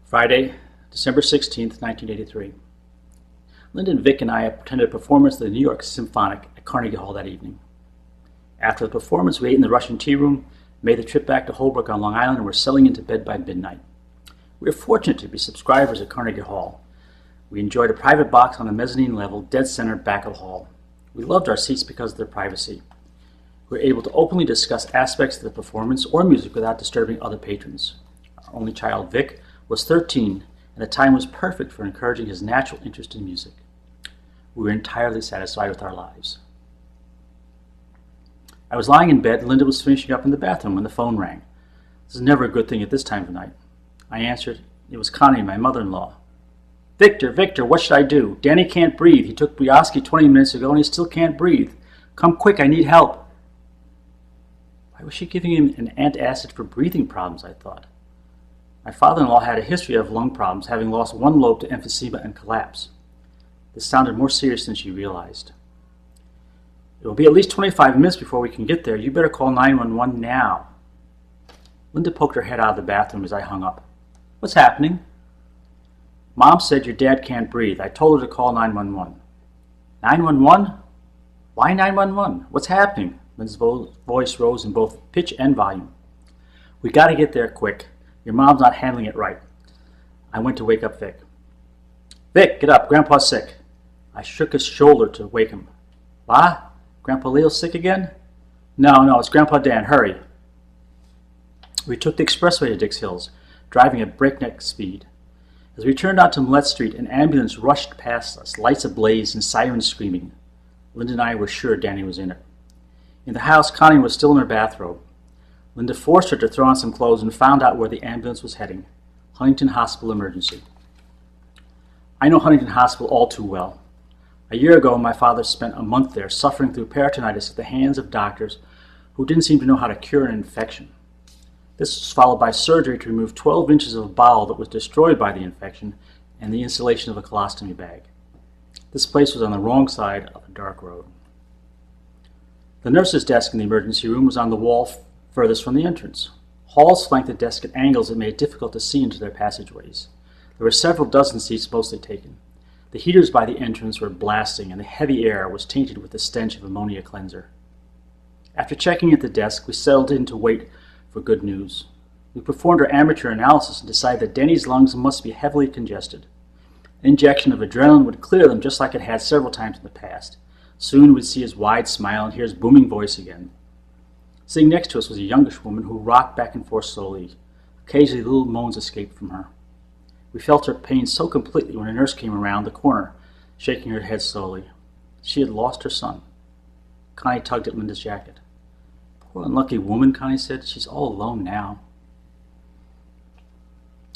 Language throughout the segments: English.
Friday, December 16th, 1983. Linda and Vic and I attended a performance of the New York Symphonic at Carnegie Hall that evening. After the performance, we ate in the Russian tea room, made the trip back to Holbrook on Long Island, and were settling into bed by midnight. We were fortunate to be subscribers at Carnegie Hall. We enjoyed a private box on the mezzanine level, dead center back of the hall. We loved our seats because of their privacy. We were able to openly discuss aspects of the performance or music without disturbing other patrons. Our only child, Vic, was 13, and the time was perfect for encouraging his natural interest in music. We were entirely satisfied with our lives. I was lying in bed, and Linda was finishing up in the bathroom when the phone rang. This is never a good thing at this time of night. I answered. It was Connie, my mother-in-law. Victor, what should I do? Danny can't breathe. He took Brioschi 20 minutes ago, and he still can't breathe. Come quick, I need help. Why was she giving him an antacid for breathing problems, I thought. My father-in-law had a history of lung problems, having lost one lobe to emphysema and collapse. This sounded more serious than she realized. It will be at least 25 minutes before we can get there. You better call 911 now. Linda poked her head out of the bathroom as I hung up. What's happening? Mom said your dad can't breathe. I told her to call 911. 911? Why 911? What's happening? Linda's voice rose in both pitch and volume. We got to get there quick. Your mom's not handling it right. I went to wake up Vic. Vic, get up. Grandpa's sick. I shook his shoulder to wake him. What? Grandpa Leo's sick again? No, it's Grandpa Dan. Hurry. We took the expressway to Dix Hills, driving at breakneck speed. As we turned onto Millette Street, an ambulance rushed past us, lights ablaze and sirens screaming. Linda and I were sure Danny was in it. In the house, Connie was still in her bathrobe. Linda forced her to throw on some clothes and found out where the ambulance was heading. Huntington Hospital emergency. I know Huntington Hospital all too well. A year ago, my father spent a month there suffering through peritonitis at the hands of doctors who didn't seem to know how to cure an infection. This was followed by surgery to remove 12 inches of bowel that was destroyed by the infection and the installation of a colostomy bag. This place was on the wrong side of a dark road. The nurse's desk in the emergency room was on the wall furthest from the entrance. Halls flanked the desk at angles that made it difficult to see into their passageways. There were several dozen seats mostly taken. The heaters by the entrance were blasting, and the heavy air was tainted with the stench of ammonia cleanser. After checking at the desk, we settled in to wait for good news. We performed our amateur analysis and decided that Denny's lungs must be heavily congested. An injection of adrenaline would clear them just like it had several times in the past. Soon we'd see his wide smile and hear his booming voice again. Sitting next to us was a youngish woman who rocked back and forth slowly. Occasionally little moans escaped from her. We felt her pain so completely when a nurse came around the corner, shaking her head slowly. She had lost her son. Connie tugged at Linda's jacket. Poor unlucky woman, Connie said. She's all alone now.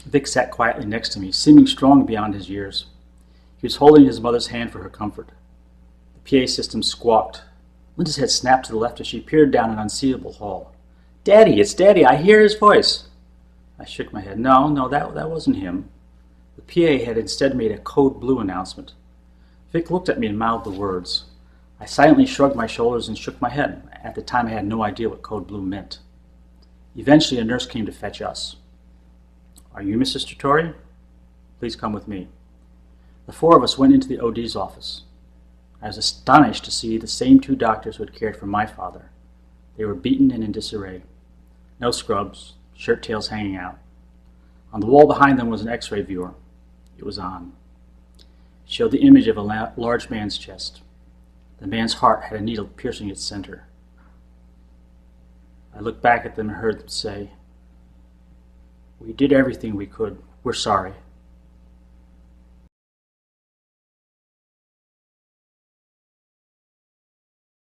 Vic sat quietly next to me, seeming strong beyond his years. He was holding his mother's hand for her comfort. The PA system squawked. Linda's head snapped to the left as she peered down an unseeable hall. Daddy, it's Daddy. I hear his voice. I shook my head. No, that wasn't him. The PA had instead made a code blue announcement. Vic looked at me and mouthed the words. I silently shrugged my shoulders and shook my head. At the time, I had no idea what code blue meant. Eventually, a nurse came to fetch us. Are you Mrs. Trattori? Please come with me. The four of us went into the OD's office. I was astonished to see the same two doctors who had cared for my father. They were beaten and in disarray. No scrubs, shirt tails hanging out. On the wall behind them was an X-ray viewer. It was on. It showed the image of a large man's chest. The man's heart had a needle piercing its center. I looked back at them and heard them say, "We did everything we could. We're sorry."